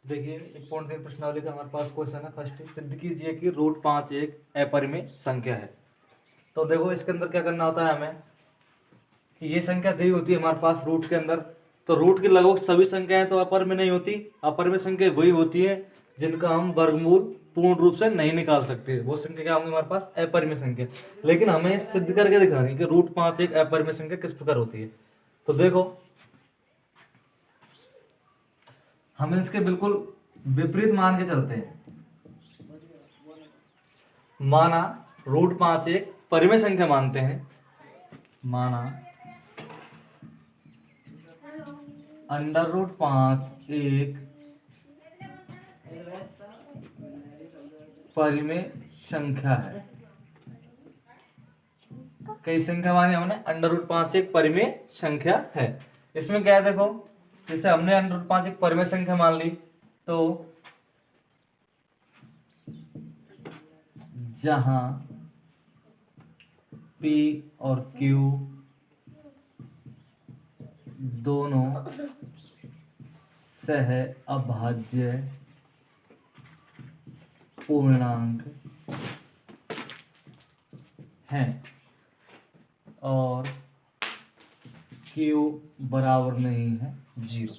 देखिए 1.3 प्रश्नावली का हमारे पास क्वेश्चन है। फर्स्ट सिद्ध कीजिए कि रूट 5 एक अपरिमेय संख्या है। तो देखो इसके अंदर क्या करना होता है हमें कि ये संख्या दी होती है हमारे पास रूट के अंदर। तो रूट की लगभग सभी संख्याएं तो अपर में नहीं होती। अपर में संख्या वही होती है जिनका हम वर्गमूल पूर्ण रूप से नहीं निकाल सकते। वो संख्या क्या होंगी हमारे पास? अपरिमेय संख्या। लेकिन हमें सिद्ध करके दिखानी है कि रूट 5 एक अपरिमेय संख्या किस प्रकार होती है। तो देखो हम इसके बिल्कुल विपरीत मान के चलते हैं। माना रूट 5 एक परिमेय संख्या मानते हैं। माना अंडर रूट 5 एक परिमेय संख्या है। कई संख्या मानी हमने, अंडर रूट 5 एक परिमेय संख्या है। इसमें क्या है देखो, जैसे हमने अंडर रूट 5 एक परिमेय संख्या मान ली, तो जहां P और Q दोनों सह अभाज्य पूर्णांक हैं और Q बराबर नहीं है 0।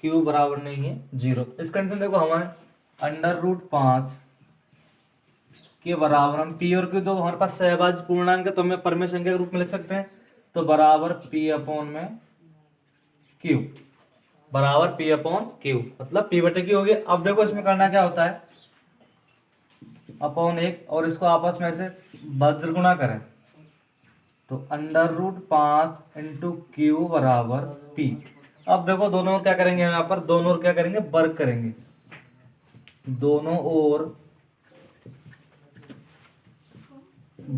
Q बराबर नहीं है 0। इस कंडीशन देखो हमारे अंडर रूट 5 के बराबर हम P और Q दो हमारे पास सहभाज्य पूर्णांक है, तो हमें परिमेय संख्या के रूप में लिख सकते हैं। तो बराबर P अपॉन में Q, बराबर P अपॉन Q, मतलब P बटे Q हो गया। अब देखो इसमें करना क्या होता है, अपॉन एक और इसको आपस में से वज्र गुणा करें, तो अंडर रूट 5 इंटू Q बराबर P। अब देखो दोनों ओर क्या करेंगे, यहाँ पर दोनों ओर क्या करेंगे, वर्ग करेंगे। दोनों ओर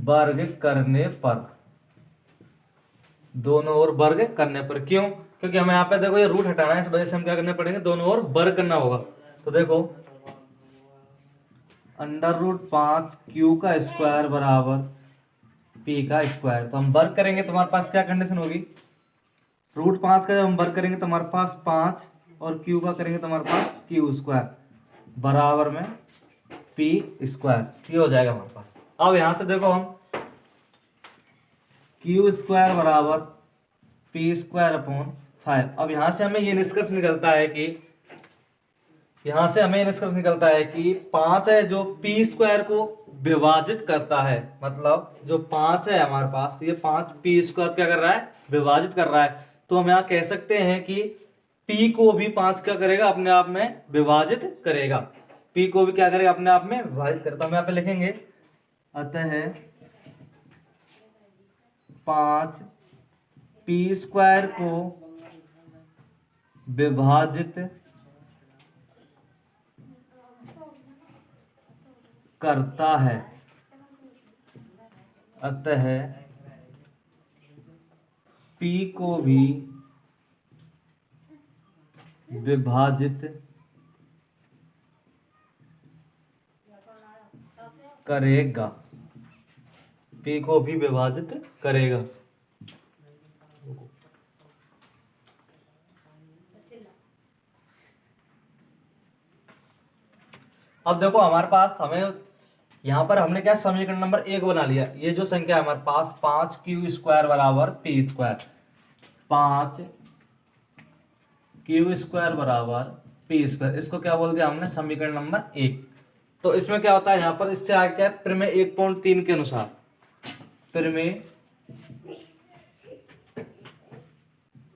वर्ग करने पर, दोनों ओर वर्ग करने पर, क्यों? क्योंकि हमें यहाँ पे देखो ये रूट हटाना है, इस वजह से हम क्या करने पड़ेंगे, दोनों ओर वर्ग करना होगा। तो देखो अंडर रूट 5 Q का स्क्वायर बराबर P का स्क्वायर, तो हम वर्ग करेंगे तो हमारे पास क्या कंडीशन होगी, रूट 5 का जब हम वर्ग करेंगे तो हमारे पास 5 और Q का करेंगे तो हमारे पास Q स्क्वायर बराबर में P स्क्वायर, ये हो जाएगा हमारे पास। अब यहां से देखो हम Q स्क्वायर बराबर P स्क्वायर अपॉन 5। अब यहां से हमें ये निष्कर्ष निकलता है कि, यहां से हमें निष्कर्ष निकलता है कि 5 है जो P स्क्वायर को विभाजित करता है। मतलब जो 5 है हमारे पास, ये 5 P स्क्वायर क्या कर रहा है, विभाजित कर रहा है। तो हम यहाँ कह सकते हैं कि P को भी 5 क्या करेगा, अपने आप में विभाजित करेगा। P को भी क्या करेगा, अपने आप में विभाजित करेगा। तो हम यहाँ पे लिखेंगे अतः 5 P स्क्वायर को विभाजित करता है, अतः P को भी विभाजित करेगा। P को भी विभाजित करेगा। अब देखो हमारे पास, हमें यहाँ पर हमने क्या समीकरण नंबर 1 बना लिया। ये जो संख्या है हमारे पास 5Q स्क्वायर बराबर P स्क्वायर, 5Q स्क्वायर बराबर P स्क्वायर, इसको क्या बोल दिया हमने, समीकरण नंबर 1। तो इसमें क्या होता है, यहाँ पर इससे आगे क्या है, प्रमेय 1.3 के अनुसार, प्रमेय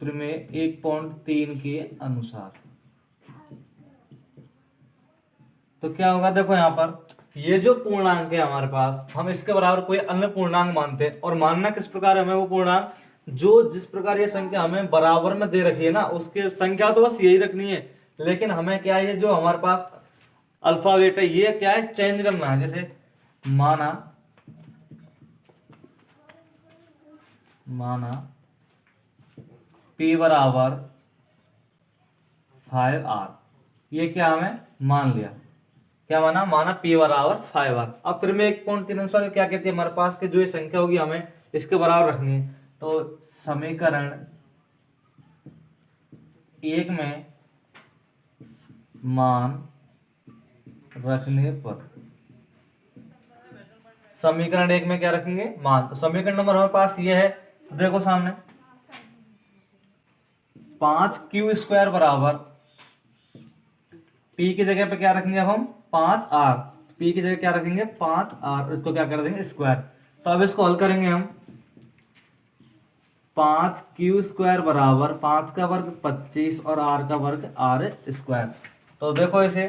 1.3 के अनुसार तो क्या होगा, देखो यहाँ पर ये जो पूर्णांक है हमारे पास, हम इसके बराबर कोई अन्य पूर्णांक मानते हैं। और मानना किस प्रकार हमें, वो पूर्णांक जो जिस प्रकार ये संख्या हमें बराबर में दे रखी है ना, उसके संख्या तो बस यही रखनी है। लेकिन हमें क्या है, ये जो हमारे पास अल्फाबेट है ये क्या है, चेंज करना है। जैसे माना P बराबर 5R, ये क्या हमें मान लिया, क्या माना P बराबर 5R। अब फिर मैं 1.3 अनुसार क्या कहती है, हमारे पास के जो ये संख्या होगी हमें इसके बराबर रखनी है। तो समीकरण 1 में मान रखने पर समीकरण एक में क्या रखेंगे, मान। तो समीकरण नंबर हमारे पास ये है, तो देखो सामने 5q² बराबर p की जगह पे क्या रखेंगे अब हम 5r, p की जगह क्या रखेंगे 5r, इसको क्या कर देंगे स्क्वायर। तो अब इसको हल करेंगे हम, 5q² बराबर 5 का वर्ग 25 और r का वर्ग r²। तो देखो इसे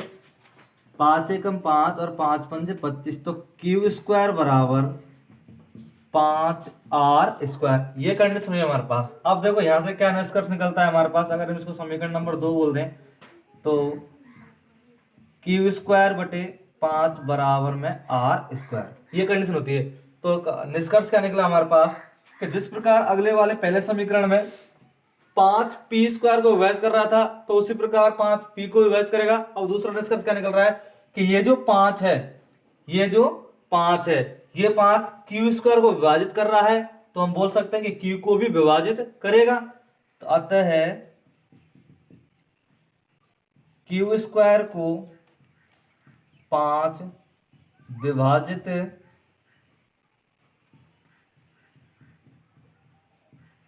5 एकम 5 और 5 पंजे 25, तो q² बराबर 5r²। ये कंडीशन है हमारे पास। अब देखो यहां से क्या निष्कर्ष निकलता है हमारे पास, अगर हम इसको समीकरण नंबर 2 बोल दें तो q² बटे 5 बराबर में r², ये कंडीशन होती है। तो निष्कर्ष क्या निकला हमारे पास कि जिस प्रकार अगले वाले पहले समीकरण में 5p² को विभाजित कर रहा था, तो उसी प्रकार 5p को विभाजित करेगा। अब दूसरा निष्कर्ष क्या निकल रहा है कि ये जो 5 है, ये जो 5 है, ये 5 q² को विभाजित कर रहा है, तो हम बोल सकते हैं कि q को भी विभाजित करेगा। तो अतः q² को 5 विभाजित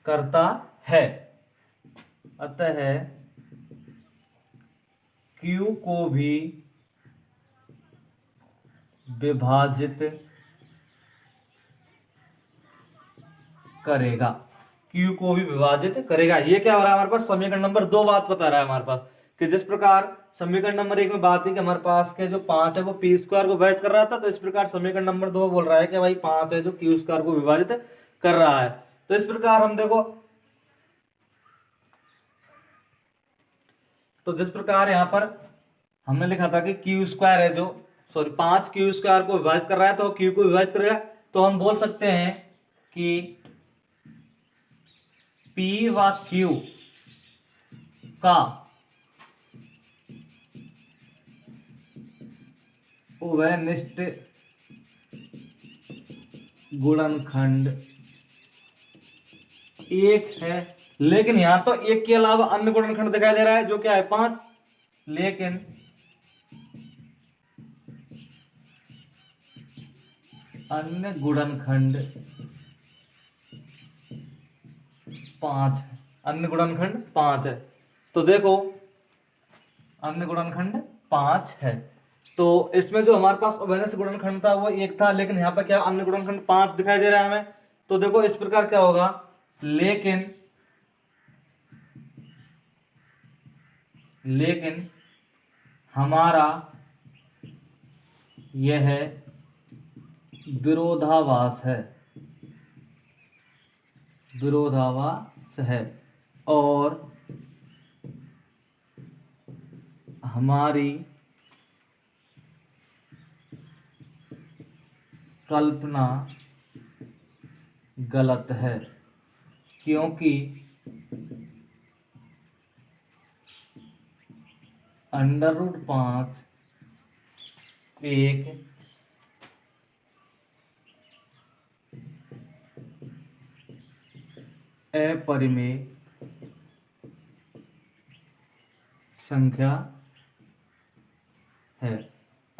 करता है, अतः q को भी विभाजित करेगा, q को भी विभाजित करेगा। ये क्या हो रहा है हमारे पास, समीकरण नंबर 2 बात बता रहा है हमारे पास कि जिस प्रकार समीकरण नंबर 1 में बात थी कि हमारे पास के जो 5 है वो p² को विभाजित कर रहा था, तो इस प्रकार समीकरण नंबर 2 बोल रहा है कि भाई 5 है जो q² को विभाजित कर रहा है। तो इस प्रकार हम देखो, तो जिस प्रकार यहां पर हमने लिखा था कि q² है जो, सॉरी 5 q² को विभाजित कर रहा है, तो q को विभाजित करेगा। तो हम बोल सकते हैं कि p व q का उभयनिष्ठ गुणनखंड 1 है। लेकिन यहां तो 1 के अलावा अन्य गुणनखंड दिखाई दे रहा है जो क्या है 5, लेकिन अन्य गुणनखंड 5 है, अन्य गुणनखंड 5 है। तो देखो अन्य गुणनखंड 5 है, तो इसमें जो हमारे पास उभयनिष्ठ गुणनखंड था वो 1 था, लेकिन यहाँ पर क्या अन्य गुणनखंड 5 दिखाई दे रहा है हमें। तो देखो इस प्रकार क्या होगा, लेकिन हमारा यह विरोधाभास है और हमारी कल्पना गलत है, क्योंकि √5 एक अपरिमेय संख्या है।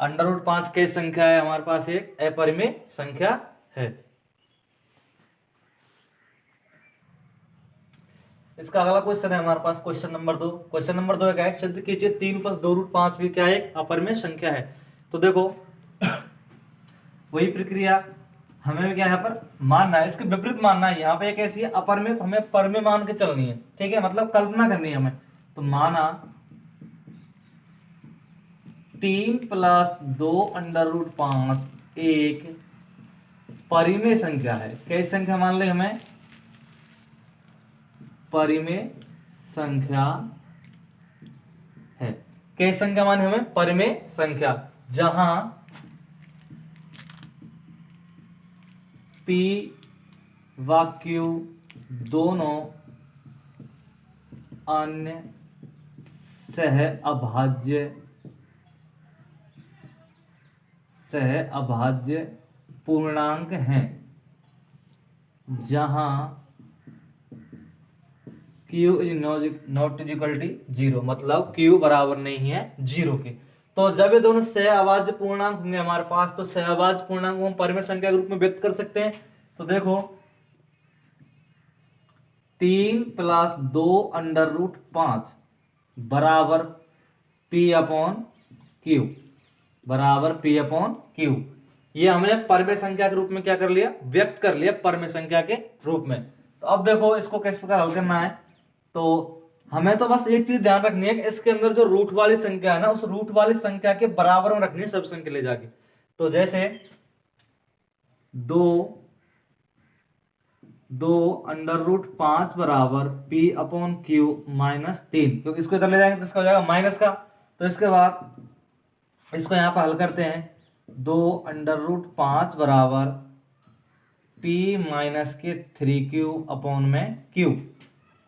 √5 की संख्या है हमारे पास, एक अपरिमेय संख्या है। इसका अगला क्वेश्चन है हमारे पास क्वेश्चन नंबर 2। क्वेश्चन नंबर 2 क्या है, सिद्ध कीजिए 3 + 2√5 भी क्या है, एक अपरिमेय संख्या है। तो देखो वही प्रक्रिया हमें भी क्या यहाँ पर मानना है, इसके विपरीत मानना है। यहाँ पे एक ऐसी है अपरिमेय, तो हमें परमेय मान के चलनी है, ठीक है, मतलब कल्पना करनी है हमें। तो माना 3 + 2√5 एक परिमेय संख्या है। कैसी संख्या मान ले हमें, परिमेय संख्या है। कैसी संख्या माने हमें, परिमेय संख्या, जहां p व q दोनों अन्य सह अभाज्य पूर्णांक हैं, जहां Q is not is equal to zero, मतलब क्यू बराबर नहीं है जीरो के। तो जब ये दोनों सहअभाज्य पूर्णांक होंगे हमारे पास, तो सहअभाज्य पूर्णांक को हम परिमेय संख्या के रूप में व्यक्त कर सकते हैं। तो देखो 3 + 2√5 बराबर P अपॉन क्यू, बराबर P अपॉन क्यू। ये हमने परिमेय संख्या के रूप में क्या कर लिया, व्यक्त कर लिया परिमेय संख्या के रूप में। तो अब देखो इसको किस प्रकार हल करना है। तो हमें तो बस एक चीज ध्यान रखनी है कि इसके अंदर जो रूट वाली संख्या है ना, उस रूट वाली संख्या के बराबर में रखनी है सब संख्या ले जाके। तो जैसे 2√5 बराबर P अपॉन क्यू -3, क्योंकि इसको इधर ले जाएंगे तो इसका हो जाएगा माइनस का। तो इसके बाद इसको यहाँ पर हल करते हैं। 2√5 बराबर P - 3Q अपॉन में Q।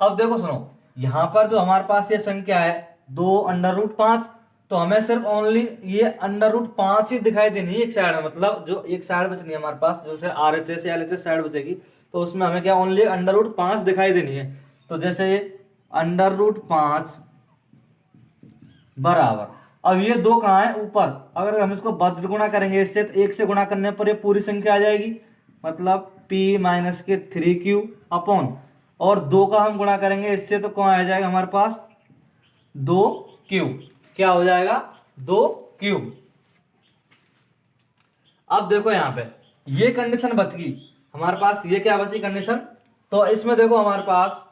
अब देखो सुनो, यहां पर जो हमारे पास ये संख्या है 2√5, तो हमें सिर्फ ओनली ये √5 ही दिखाई देनी है एक साइड में, मतलब जो एक साइड बचनी है हमारे पास, जो से RHS या LHS साइड बचेगी, तो उसमें हमें क्या ओनली √5 दिखाई देनी है। तो जैसे √5 बराबर, अब ये दो कहाँ है ऊपर, अगर हम इसको वज्र गुणा करेंगे इससे, तो एक से गुणा करने पर ये पूरी संख्या आ जाएगी, मतलब P - 3Q अपॉन, और दो का हम गुणा करेंगे इससे, तो कौन आ जाएगा हमारे पास 2Q, क्या हो जाएगा 2Q। अब देखो यहाँ पे ये कंडीशन बच गई हमारे पास, ये क्या बची कंडीशन। तो इसमें देखो हमारे पास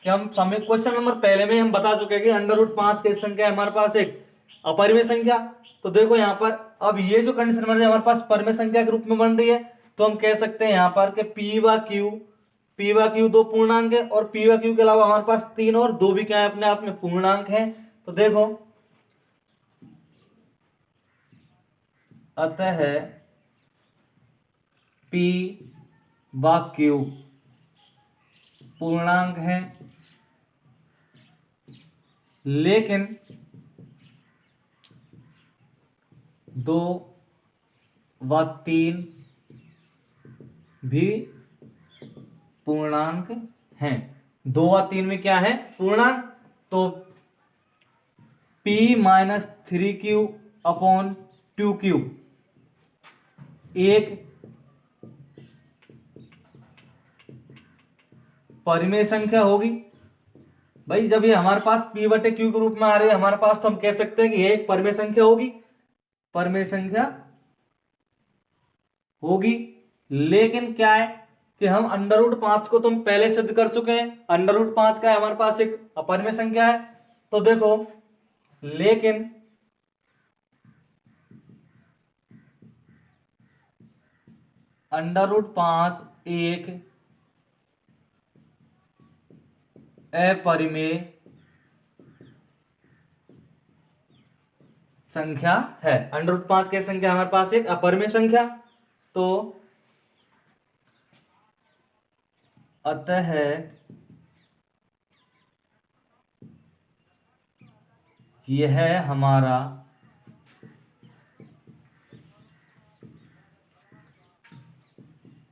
कि हम समय क्वेश्चन नंबर पहले में हम बता चुके हैं कि √5 की संख्या है हमारे पास एक अपरिमेय संख्या। तो देखो यहाँ पर अब ये जो कंडीशन बन रही है हमारे पास परिमेय संख्या के रूप में बन रही है, तो हम कह सकते हैं यहाँ पर कि P व Q दो पूर्णांक है, और P व Q के अलावा हमारे पास 3 और 2 भी क्या है अपने आप में पूर्णांक है। तो देखो अतः P व Q पूर्णांक है, लेकिन 2 व 3 भी पूर्णांक हैं। 2 व 3 में क्या है पूर्णांक। तो P - 3Q अपॉन 2Q एक परिमेय संख्या होगी। भाई जब ये हमारे पास P/Q के रूप में आ रही है हमारे पास, तो हम कह सकते हैं कि ये एक परिमेय संख्या होगी, परिमेय संख्या होगी। लेकिन क्या है कि हम √5 को तुम पहले सिद्ध कर चुके हैं, √5 का है हमारे पास एक अपरिमेय संख्या है। तो देखो लेकिन √5 एक अपरिमेय संख्या है। √5 की संख्या हमारे पास एक अपरिमेय संख्या। तो अतः यह हमारा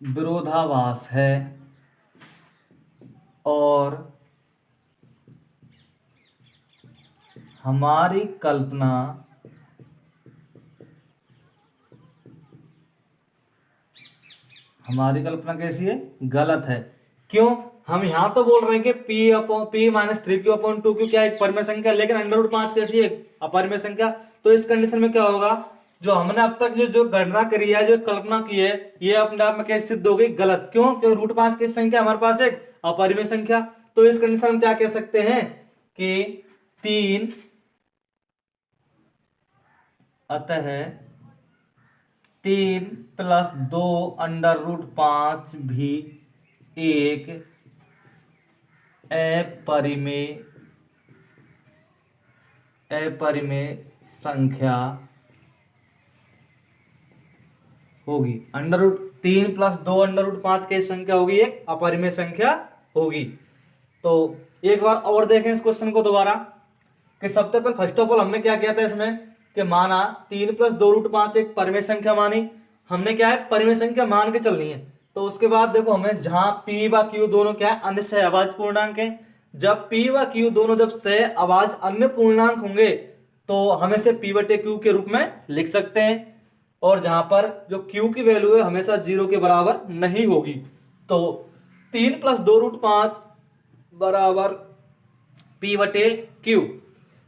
विरोधाभास है, और हमारी कल्पना कैसी है, गलत है। क्यों, हम यहां तो बोल रहे हैं कि P - 3Q अपॉन 2Q क्या एक परिमेय संख्या, लेकिन √5 कैसी है अपरिमेय संख्या। तो इस कंडीशन में क्या होगा, जो हमने अब तक जो गणना करी है, जो कल्पना की है, ये अपने आप में कैसे सिद्ध हो गई गलत। क्यों, क्योंकि √5 की संख्या हमारे पास एक अपरिमेय संख्या। तो इस कंडीशन में क्या कह सकते हैं कि 3 अतः 3 + 2√5 भी एक अपरिमेय संख्या होगी। 3 + 2√5 की संख्या होगी एक अपरिमेय संख्या होगी। तो एक बार और देखें इस क्वेश्चन को दोबारा, कि सबसे पहले फर्स्ट ऑफ ऑल हमने क्या किया था इसमें कि माना 3 + 2√5 एक परिमेय संख्या मानी, हमने क्या है परिमेय संख्या मान के चलनी है। तो उसके बाद देखो हमें जहां P व Q दोनों क्या है अन्य सहअभाज्य पूर्णांक है, जब P व Q दोनों जब सह अभाज्य अन्य पूर्णांक होंगे तो हम इसे P बटे Q के रूप में लिख सकते हैं, और जहां पर जो Q की वैल्यू है हमेशा 0 के बराबर नहीं होगी। तो 3 + 2√5 बराबर P बटे Q।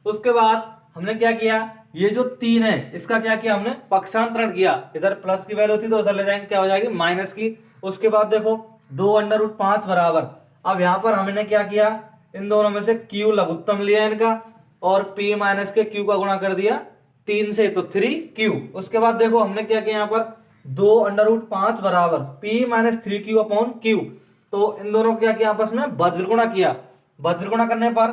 उसके बाद हमने क्या किया, ये जो 3 है इसका क्या किया, हमने पक्षांतरण किया, इधर प्लस की वैल्यू थी तो उधर ले जाएंगे, क्या हो जाएगी माइनस की। उसके बाद देखो 2√5 बराबर, अब यहां पर हमने क्या किया, इन दोनों में से Q लघुत्तम लिया इनका, और P माइनस के Q का गुणा कर दिया 3 से, तो 3Q। उसके बाद देखो हमने क्या किया, यहाँ पर 2√5 बराबर P minus 3Q upon Q, तो इन दोनों को क्या किया, आपस में वज्रगुणा किया। वज्रगुणा करने पर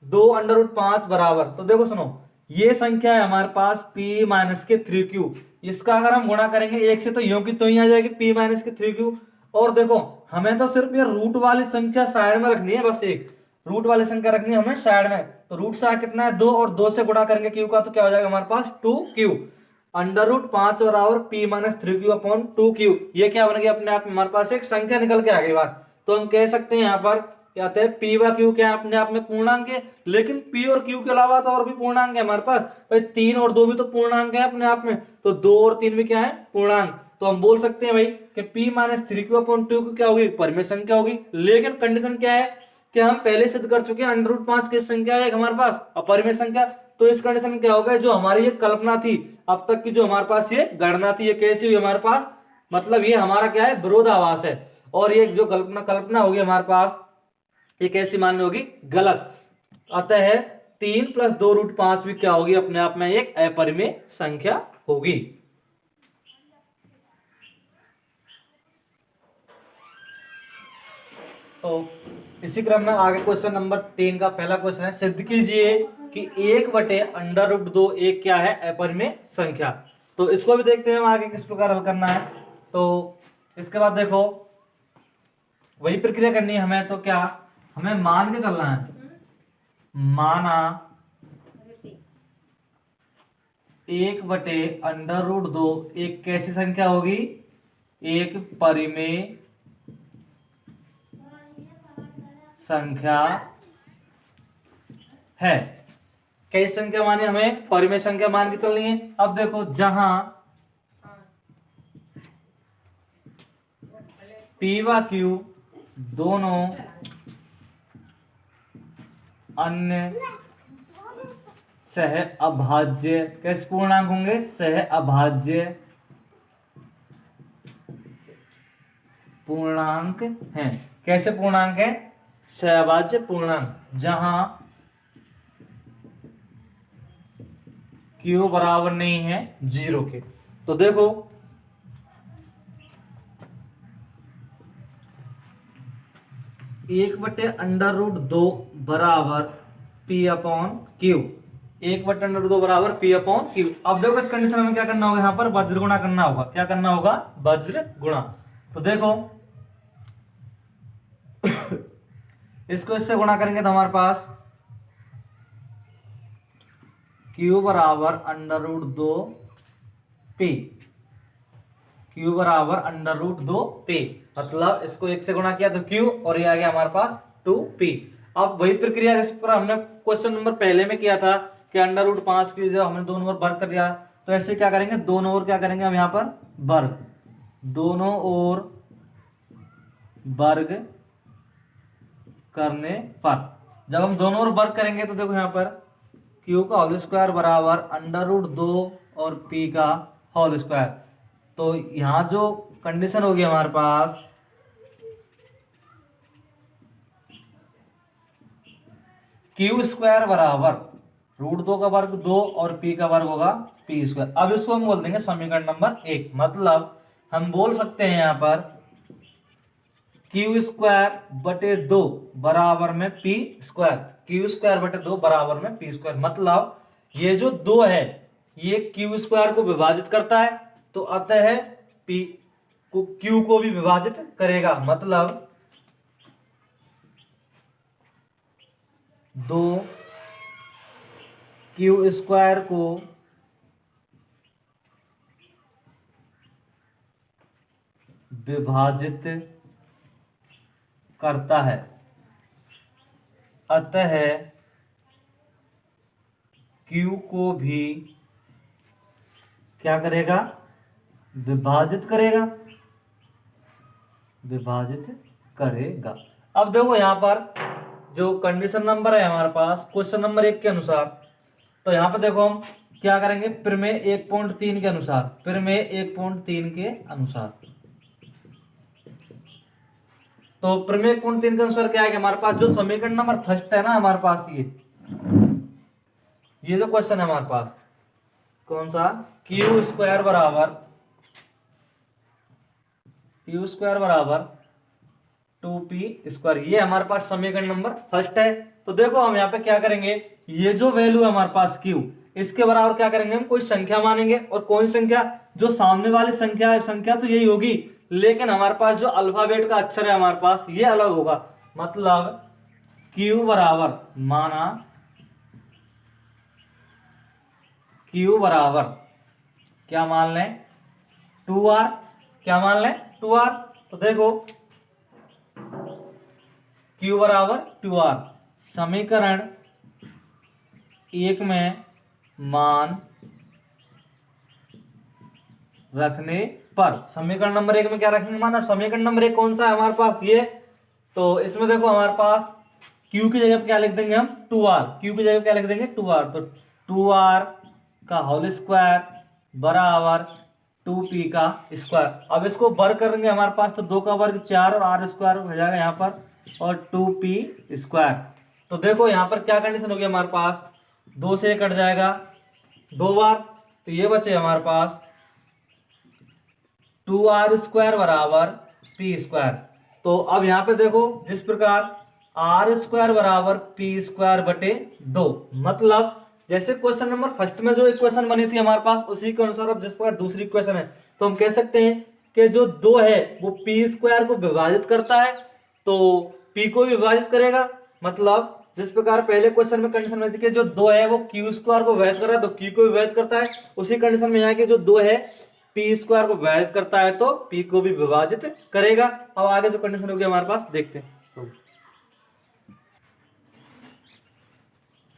2√5 बराबर, तो देखो सुनो, ये संख्या है हमारे पास P माइनस के 3Q, इसका अगर हम गुणा करेंगे 1 से तो यूं की तो ही आ जाएगी P माइनस के 3Q। और देखो हमें तो सिर्फ ये रूट वाली संख्या साइड में रखनी है, बस एक रूट वाली संख्या रखनी है हमें साइड में। तो रूट से कितना है 2, और 2 से गुणा करेंगे Q का, तो क्या हो जाएगा हमारे पास 2Q। √5 बराबर P minus 3Q upon 2Q, ये क्या बन गया अपने आप में, हमारे पास एक संख्या निकल के आ गई बात। तो हम कह सकते हैं यहाँ पर क्या है, P व Q क्या अपने आप में पूर्णांक है, लेकिन P और Q के अलावा तो और भी पूर्णांक है हमारे पास भाई, 3 और 2 भी तो पूर्णांक है अपने आप में, तो 2 और 3 भी क्या है पूर्णांक। तो हम बोल सकते हैं भाई कि P minus 3Q upon 2Q क्या होगी, परिमेय संख्या होगी। लेकिन कंडीशन क्या है कि हम पहले सिद्ध कर चुके हैं √5 की संख्या है हमारे पास अपरिमेय संख्या, तो इस कंडीशन में क्या होगा, जो हमारी ये कल्पना थी अब तक की, जो हमारे पास ये गणना थी, ये कैसी हुई हमारे पास, मतलब ये हमारा क्या है विरोधाभास है, और ये जो कल्पना होगी हमारे पास ये कैसी मान्य होगी, गलत। अतः 3 + 2√5 भी क्या होगी अपने आप में एक अपरिमेय संख्या होगी। तो इसी क्रम में आगे क्वेश्चन नंबर 3 का पहला क्वेश्चन है, सिद्ध कीजिए कि 1/√2 एक क्या है अपरिमेय संख्या। तो इसको भी देखते हैं हम आगे किस प्रकार हल करना है। तो इसके बाद देखो वही प्रक्रिया करनी है हमें, तो क्या हमें मान के चलना है, माना 1/√2 एक कैसी संख्या होगी, एक परिमेय संख्या है। कैसी संख्या मानी, हमें परिमेय संख्या मान के चलनी है। अब देखो जहां P व Q दोनों अन्य सह अभाज्य, कैसे पूर्णांक होंगे, सह अभाज्य पूर्णांक हैं। कैसे पूर्णांक है, सहअभाज्य पूर्णांक, जहां Q बराबर नहीं है 0 के। तो देखो 1/√2 बराबर P अपॉन Q, 1/√2 बराबर P अपॉन Q। अब देखो इस कंडीशन में क्या करना होगा, यहाँ पर वज्र गुणा करना होगा। क्या करना होगा, वज्र गुणा। तो देखो इसको इससे गुणा करेंगे तो हमारे पास Q बराबर √2P, Q बराबर √2P, मतलब इसको 1 से गुणा किया तो Q, और ये आ गया हमारे पास 2P। अब वही प्रक्रिया जिस पर हमने क्वेश्चन नंबर पहले में किया था कि √5 की जो हमने दोनों ओर वर्ग कर दिया, तो ऐसे क्या करेंगे, दोनों ओर क्या करेंगे हम यहाँ पर वर्ग, दोनों ओर वर्ग करने पर, जब हम दोनों ओर वर्ग करेंगे तो देखो यहाँ पर Q का होल स्क्वायर बराबर √2 और P का होल स्क्वायर। तो यहां जो कंडीशन होगी हमारे पास, Q² बराबर √2 का वर्ग 2 और P का वर्ग होगा P²। अब इसको हम बोल देंगे समीकरण नंबर 1, मतलब हम बोल सकते हैं यहां पर Q²/2 बराबर में P², Q²/2 बराबर में P², मतलब ये जो 2 है ये Q² को विभाजित करता है, तो अतः P को Q को भी विभाजित करेगा, मतलब 2 Q² को विभाजित करता है। अतः Q को भी क्या करेगा, विभाजित करेगा, विभाजित करेगा। अब देखो यहाँ पर जो कंडीशन नंबर है हमारे पास क्वेश्चन नंबर 1 के अनुसार, तो यहाँ पे देखो हम क्या करेंगे, प्रमेय 1.3 के अनुसार, प्रमेय 1.3 के अनुसार। तो प्रमेय 1.3 के अनुसार क्या है कि हमारे पास जो समीकरण नंबर फर्स्ट है ना हमारे पास, ये जो क्वेश्चन है हमारे पास कौन सा, क्यू स्क्वायर बराबर 2p², ये हमारे पास समीकरण नंबर फर्स्ट है। तो देखो हम यहाँ पे क्या करेंगे, ये जो वैल्यू है हमारे पास q, इसके बराबर क्या करेंगे, हम कोई संख्या मानेंगे, और कौन सी संख्या, जो सामने वाली संख्या है, संख्या तो यही होगी, लेकिन हमारे पास जो अल्फाबेट का अक्षर है हमारे पास ये अलग होगा। मतलब q बराबर, माना q बराबर क्या मान लें, 2r, क्या मान लें, 2r। तो देखो q बराबर 2r, समीकरण 1 में मान रखने पर, समीकरण नंबर 1 में क्या रखेंगे मान, समीकरण नंबर 1 कौन सा है हमारे पास ये, तो इसमें देखो हमारे पास q की जगह पे क्या लिख देंगे हम, 2r, q की जगह पे क्या लिख देंगे 2r, तो 2r का होल स्क्वायर बराबर 2p का स्क्वायर। अब इसको वर्ग करेंगे हमारे पास, तो 2 का वर्ग 4 और r स्क्वायर हो जाएगा यहाँ पर, और 2p²। तो देखो यहाँ पर क्या कंडीशन होगी हमारे पास, 2 से कट जाएगा 2 बार, तो ये बचे हमारे पास 2r² बराबर p²। तो अब यहाँ पे देखो जिस प्रकार r² बराबर p²/2, मतलब जैसे क्वेश्चन नंबर फर्स्ट में जो इक्वेशन बनी थी हमारे पास उसी के अनुसार अब जिस प्रकार दूसरी इक्वेशन है, तो हम कह सकते हैं कि जो 2 है वो p² को विभाजित करता है, तो p को भी विभाजित करेगा। मतलब जिस प्रकार पहले क्वेश्चन में कंडीशन बनी थी कि जो 2 है वो q² को विभाजित कर रहा है, तो q को भी विभाजित करता है, उसी कंडीशन में यहाँ के जो 2 है p² को विभाजित करता है, तो p को भी विभाजित करेगा। अब आगे जो कंडीशन होगी हमारे पास देखते हैं।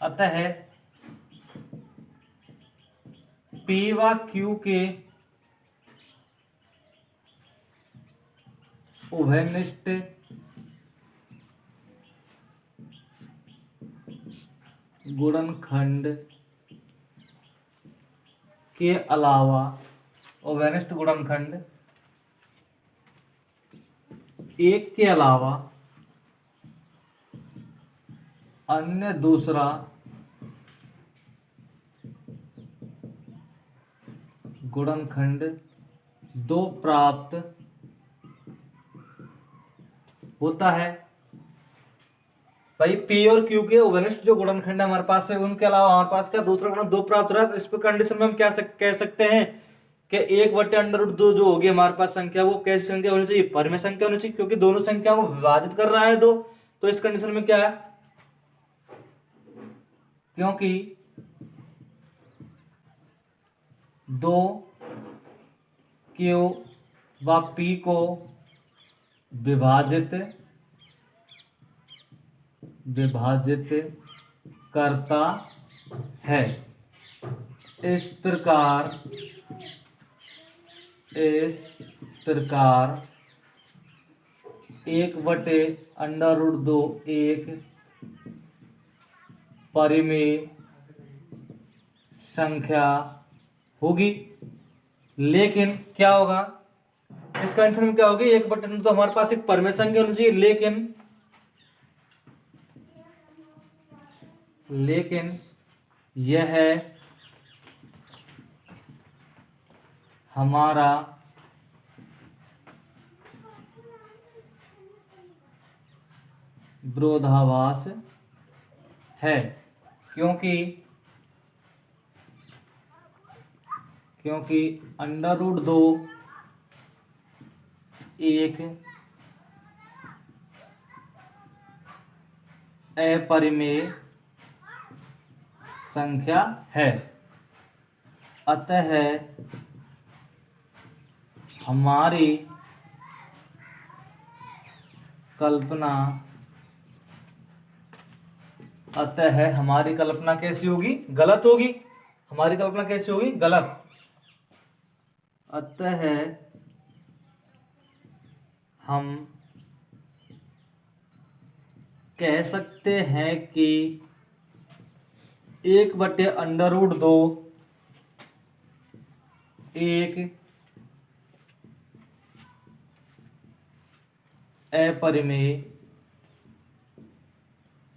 अतः p व q के उभयनिष्ठ गुणनखंड के अलावा, उभयनिष्ठ गुणनखंड 1 के अलावा अन्य दूसरा गुणनखंड 2 प्राप्त होता है। भाई p और q के उभयनिष्ठ जो गुणनखंड हमारे पास है उनके अलावा हमारे पास क्या दूसरा गुणन 2 प्राप्त हो रहा है, तो इस कंडीशन में हम क्या कह सकते हैं कि 1/√2 जो होगी हमारे पास संख्या, वो कैसी संख्या होनी चाहिए, परिमेय संख्या होनी चाहिए, क्योंकि दोनों संख्या को विभाजित कर रहा है 2। तो इस कंडीशन में क्या है, क्योंकि 2 q व p को विभाजित करता है, इस प्रकार 1/√2 एक परिमेय संख्या होगी। लेकिन क्या होगा, इस कंडीशन में क्या होगी, 1/√2 तो हमारे पास एक परिमेय संख्या होनी चाहिए, लेकिन यह हमारा विरोधाभास है, क्योंकि √2 एक अपरिमेय संख्या है। अतः हमारी कल्पना अतः हमारी कल्पना कैसी होगी? गलत होगी। हमारी कल्पना कैसी होगी? गलत। अतः हम कह सकते हैं कि 1/√2 एक अपरिमेय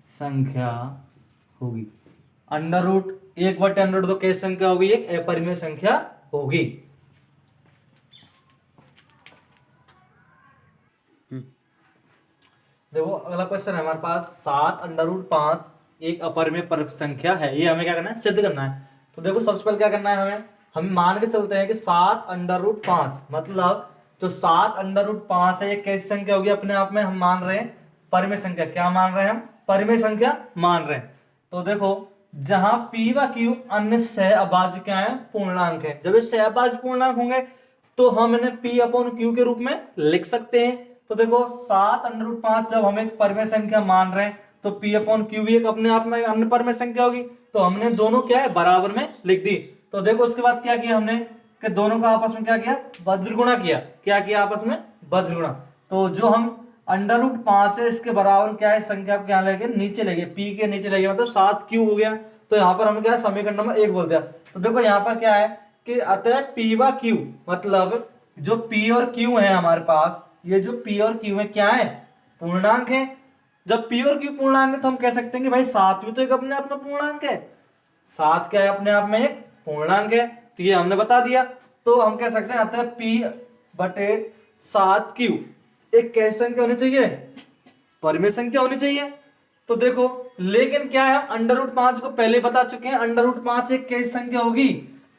संख्या होगी। √1/√2 कैसी संख्या होगी? एक अपरिमेय संख्या होगी। देखो अगला क्वेश्चन है हमारे पास, 7√5 एक अपरिमेय संख्या है। ये हमें क्या करना है? सिद्ध करना है। तो देखो सबसे पहले क्या करना है, हमें मान के चलते हैं कि 7√5 मतलब जो 7√5 है ये कैसी संख्या होगी? अपने आप में हम मान रहे हैं परिमेय संख्या। क्या मान रहे हैं हम? परिमेय संख्या मान रहे हैं। तो देखो जहां p व q अन्य सहअभाज्य क्या है? पूर्णांक है। जब ये सहअभाज्य पूर्णांक होंगे तो हम इन्हें p/q के रूप में लिख सकते हैं। तो देखो 7√5 जब हम एक परिमेय संख्या मान रहे हैं तो p/q भी एक अपने आप में अन्य परिमेय संख्या होगी। तो हमने दोनों क्या है? बराबर में लिख दी। तो देखो उसके बाद क्या किया हमने कि दोनों का आपस में क्या किया? वज्रगुणा किया। क्या किया? आपस में वज्रगुणा। तो जो हम √5 है इसके बराबर क्या है? संख्या को क्या लेंगे? नीचे लेंगे, p के नीचे लेंगे, मतलब 7q हो गया। तो यहाँ पर हम क्या समीकरण नंबर 1 बोल दिया। तो देखो यहाँ पर क्या है कि अतः p व q मतलब जो p और q है हमारे पास, ये जो p और q है क्या है? पूर्णांक है। जब p और q पूर्णांक है तो हम कह सकते हैं कि भाई 7 भी तो एक अपने आप में पूर्णांक है। 7 क्या है? अपने आप में एक पूर्णांक है। तो ये हमने बता दिया। तो हम कह सकते हैं अतः p/7q एक कैसी संख्या होनी चाहिए? परिमेय संख्या होनी चाहिए। तो देखो लेकिन क्या है, √5 को पहले बता चुके हैं, √5 एक कैसी संख्या होगी?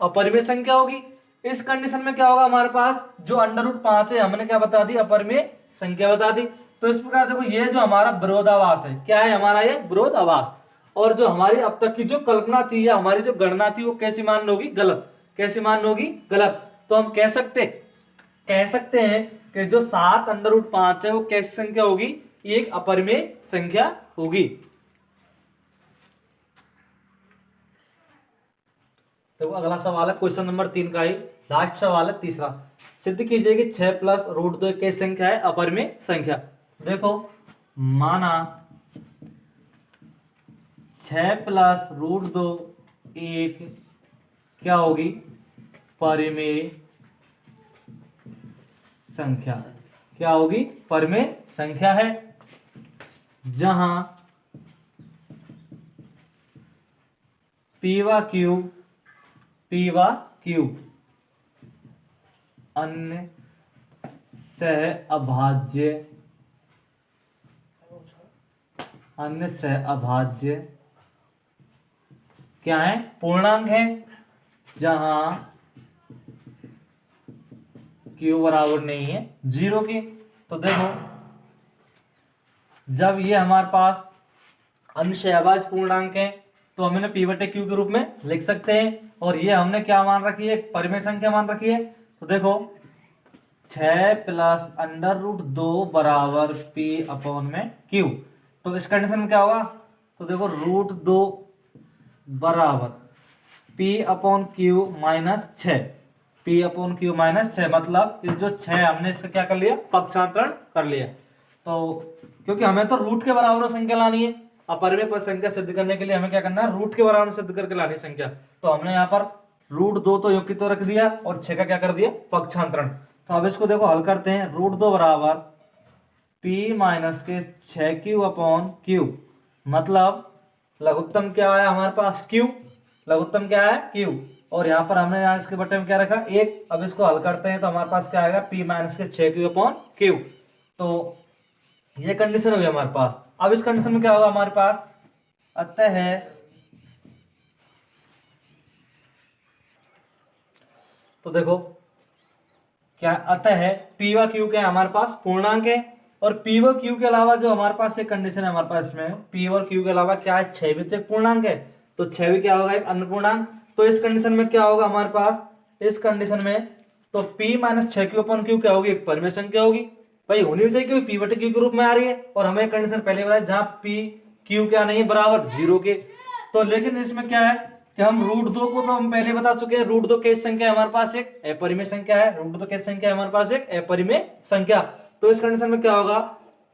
अपरिमेय संख्या होगी। इस कंडीशन में क्या होगा हमारे पास? जो √5 है हमने क्या बता दी? अपरिमेय संख्या बता दी। तो इस प्रकार देखो ये जो हमारा विरोधाभास है, क्या है हमारा? ये विरोधाभास। और जो हमारी अब तक की जो कल्पना थी या हमारी जो गणना थी वो कैसी मान होगी? गलत। कैसी मान होगी? गलत। तो हम कह सकते हैं कि जो 7√5 है वो कैसी संख्या होगी? एक अपरिमेय संख्या होगी। देखो अगला सवाल है क्वेश्चन नंबर 3 का ही लास्ट सवाल है, तीसरा। सिद्ध कीजिए कि 6+√2 एक कैसी संख्या है? अपरिमेय संख्या। देखो माना 6+√2 एक क्या होगी? परिमेय संख्या। क्या होगी? परिमेय संख्या है। जहां p व q अन्य सहअभाज्य क्या है? पूर्णांक है। जहां q बराबर नहीं है 0 के। तो देखो जब ये हमारे पास अन्य सहअभाज्य पूर्णांक है तो हम इन्हें p/q के रूप में लिख सकते हैं। और ये हमने क्या मान रखी है? परिमेय संख्या मान रखी है। तो देखो 6+√2 बराबर p/q। तो इस कंडीशन में क्या होगा? तो देखो √2 बराबर p/q माइनस 6। p/q माइनस 6 मतलब इस जो 6 हमने इसका क्या कर लिया? पक्षांतरण कर लिया। तो क्योंकि हमें तो रूट के बराबर संख्या लानी है, अपरिमेय पर संख्या सिद्ध करने के लिए हमें क्या करना है? रूट के बराबर सिद्ध करके लानी संख्या। तो हमने यहाँ पर √2 तो योग्य तो रख दिया और 6 का क्या कर दिया? पक्षांतरण। तो अब इसको देखो हल करते हैं। √2 बराबर p माइनस के 6q/q मतलब लघुत्तम क्या आया हमारे पास? q। लघुत्तम क्या है? q। और यहाँ पर हमने यहाँ इसके बटे में क्या रखा? 1। अब इसको हल करते हैं तो हमारे पास क्या आएगा? p माइनस के 6q/q। तो ये कंडीशन होगी हमारे पास। अब इस कंडीशन में क्या होगा हमारे पास? अतः तो देखो क्या अतः p व q क्या है हमारे पास? पूर्णांक है। और p व q के अलावा जो हमारे पास एक कंडीशन है हमारे पास इसमें p और q के अलावा क्या है? 6 भी तो एक पूर्णांक है। तो 6 भी क्या होगा? एक अन्य पूर्णांक। तो इस कंडीशन में क्या होगा हमारे पास? इस कंडीशन में तो p माइनस 6q/q क्या होगी? एक परिमेय संख्या होगी। भाई होनी भी चाहिए क्योंकि p/q के रूप में आ रही है। और हमें कंडीशन पहले बताया जहां p क्यू क्या नहीं है बराबर 0 के। तो लेकिन इसमें क्या है कि हम √2 को तो हम पहले बता चुके हैं, √2 कैसी संख्या है हमारे पास, एक अपरिमेय संख्या है। √2 कैसी संख्या है हमारे पास, एक अपरिमेय संख्या। तो इस कंडीशन में क्या होगा,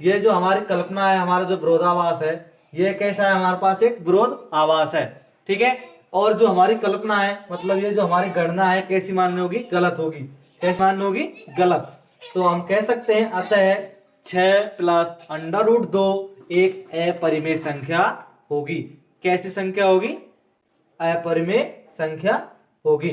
ये जो हमारी कल्पना है, हमारा जो विरोधाभास है, ये कैसा है हमारे पास, एक विरोधाभास है। ठीक है, और जो हमारी कल्पना है, मतलब ये जो हमारी गणना है, कैसी मान्य होगी, गलत होगी। कैसी मान्य होगी, गलत। तो हम कह सकते हैं अतः 6 + √2 एक अपरिमेय संख्या होगी। कैसी संख्या होगी, अपरिमेय संख्या होगी।